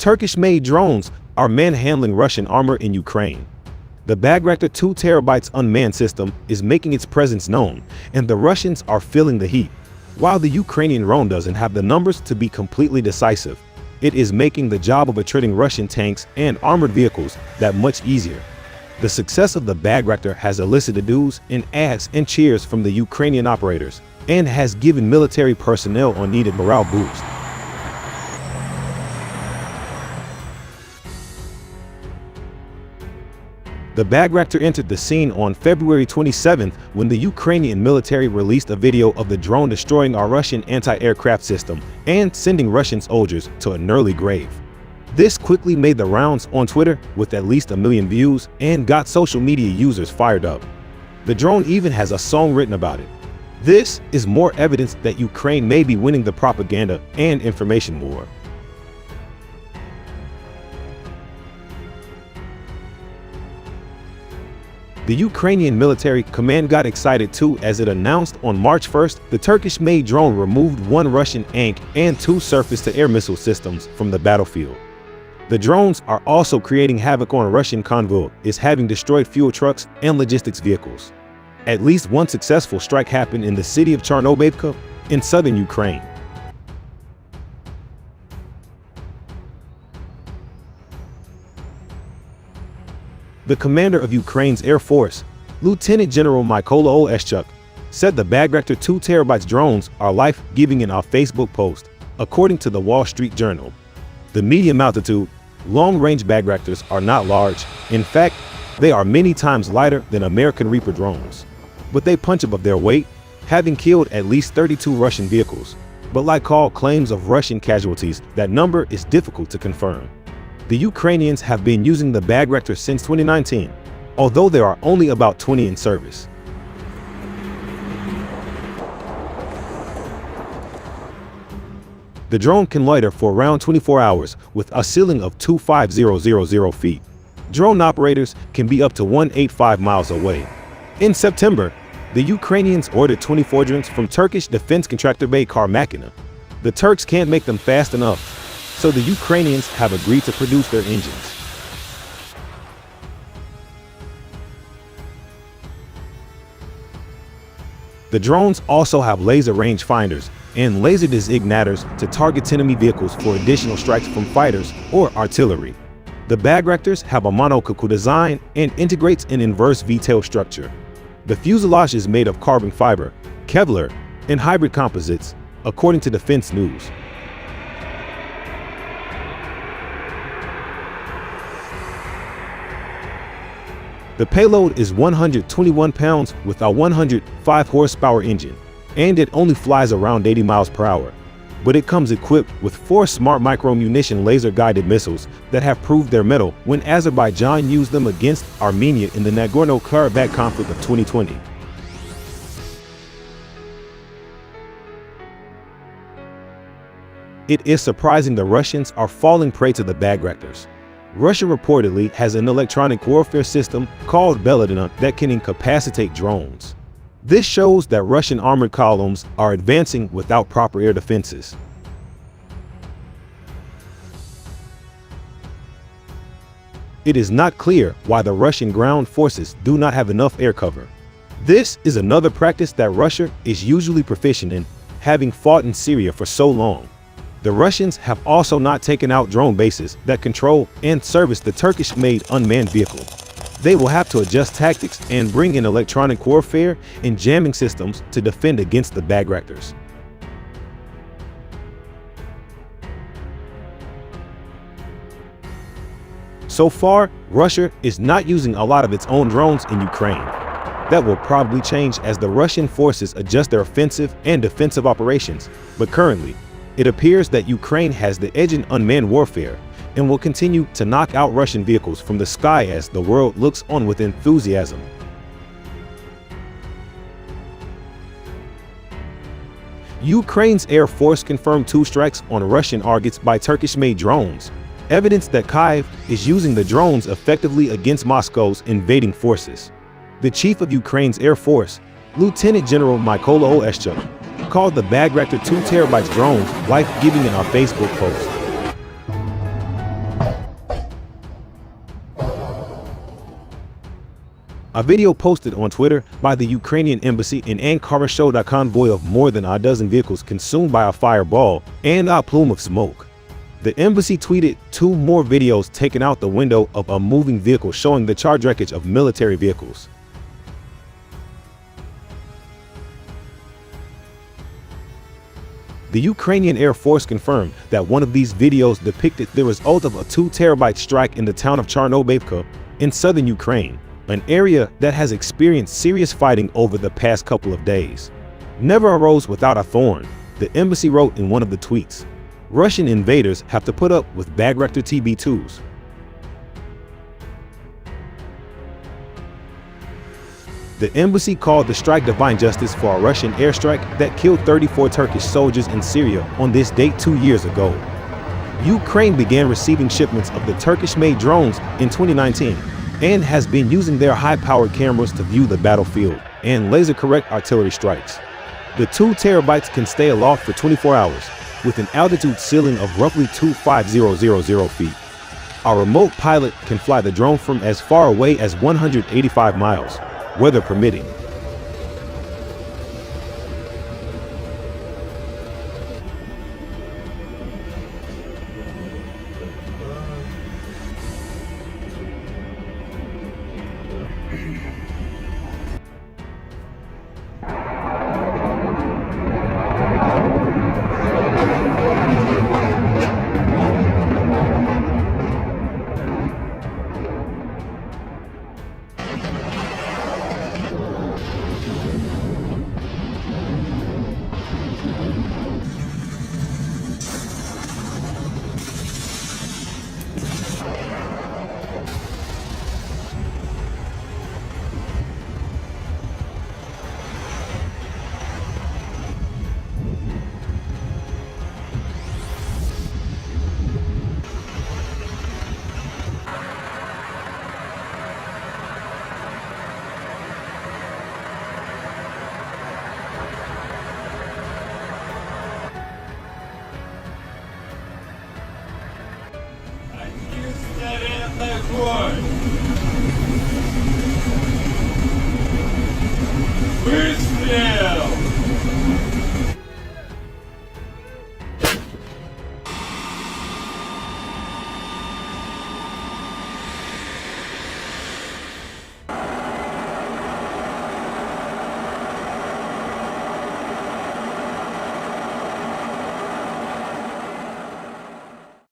Turkish-made drones are manhandling Russian armor in Ukraine. The Bayraktar 2 TB unmanned system is making its presence known, and the Russians are feeling the heat. While the Ukrainian drone doesn't have the numbers to be completely decisive, it is making the job of attriting Russian tanks and armored vehicles that much easier. The success of the Bayraktar has elicited doos and ads and cheers from the Ukrainian operators, and has given military personnel a needed morale boost. The Bayraktar entered the scene on February 27th when the Ukrainian military released a video of the drone destroying our Russian anti-aircraft system and sending Russian soldiers to an early grave. This quickly made the rounds on Twitter with at least 1 million views and got social media users fired up. The drone even has a song written about it. This is more evidence that Ukraine may be winning the propaganda and information war. The Ukrainian military command got excited too as it announced on March 1st the Turkish-made drone removed 1 Russian ANK and 2 surface-to-air missile systems from the battlefield. The drones are also creating havoc on Russian convoys, having destroyed fuel trucks and logistics vehicles. At least one successful strike happened in the city of Chernobyl in southern Ukraine. The commander of Ukraine's Air Force, Lieutenant General Mykola Oleshchuk, said the Bayraktar 2 TB drones are life-giving in a Facebook post, according to the Wall Street Journal. The medium-altitude, long-range Bayraktars are not large. In fact, they are many times lighter than American Reaper drones. But they punch above their weight, having killed at least 32 Russian vehicles. But like all claims of Russian casualties, that number is difficult to confirm. The Ukrainians have been using the Bayraktar since 2019, although there are only about 20 in service. The drone can loiter for around 24 hours with a ceiling of 25000 feet. Drone operators can be up to 185 miles away. In September, the Ukrainians ordered 24 drones from Turkish defense contractor Bayraktar Makina. The Turks can't make them fast enough, so the Ukrainians have agreed to produce their engines. The drones also have laser rangefinders and laser designators to target enemy vehicles for additional strikes from fighters or artillery. The Bayraktars have a monocoque design and integrates an inverse V-tail structure. The fuselage is made of carbon fiber, Kevlar, and hybrid composites, according to Defense News. The payload is 121 pounds with a 105 horsepower engine, and it only flies around 80 miles per hour. But it comes equipped with 4 smart micro-munition laser-guided missiles that have proved their mettle when Azerbaijan used them against Armenia in the Nagorno-Karabakh conflict of 2020. It is surprising the Russians are falling prey to the Bayraktars. Russia reportedly has an electronic warfare system called Bayraktar that can incapacitate drones. This shows that Russian armored columns are advancing without proper air defenses. It is not clear why the Russian ground forces do not have enough air cover. This is another practice that Russia is usually proficient in, having fought in Syria for so long. The Russians have also not taken out drone bases that control and service the Turkish-made unmanned vehicle. They will have to adjust tactics and bring in electronic warfare and jamming systems to defend against the Bayraktars. So far, Russia is not using a lot of its own drones in Ukraine. That will probably change as the Russian forces adjust their offensive and defensive operations, but currently, it appears that Ukraine has the edge in unmanned warfare and will continue to knock out Russian vehicles from the sky as the world looks on with enthusiasm. Ukraine's Air Force confirmed 2 strikes on Russian targets by Turkish-made drones, evidence that Kyiv is using the drones effectively against Moscow's invading forces. The chief of Ukraine's Air Force, Lieutenant General Mykola Oleshchuk, called the Bayraktar 2 TB drones life-giving in a Facebook post. A video posted on Twitter by the Ukrainian embassy in Ankara showed a convoy of more than a dozen vehicles consumed by a fireball and a plume of smoke. The embassy tweeted 2 more videos taken out the window of a moving vehicle showing the charred wreckage of military vehicles. The Ukrainian Air Force confirmed that one of these videos depicted the result of a 2 terabyte strike in the town of Chernobyl in southern Ukraine, an area that has experienced serious fighting over the past couple of days. Never arose without a thorn, the embassy wrote in one of the tweets. Russian invaders have to put up with Bayraktar TB2s. The embassy called the strike divine justice for a Russian airstrike that killed 34 Turkish soldiers in Syria on this date 2 years ago. Ukraine began receiving shipments of the Turkish-made drones in 2019 and has been using their high-powered cameras to view the battlefield and laser-correct artillery strikes. The 2 terabytes can stay aloft for 24 hours, with an altitude ceiling of roughly 25000 feet. A remote pilot can fly the drone from as far away as 185 miles, weather permitting. Вы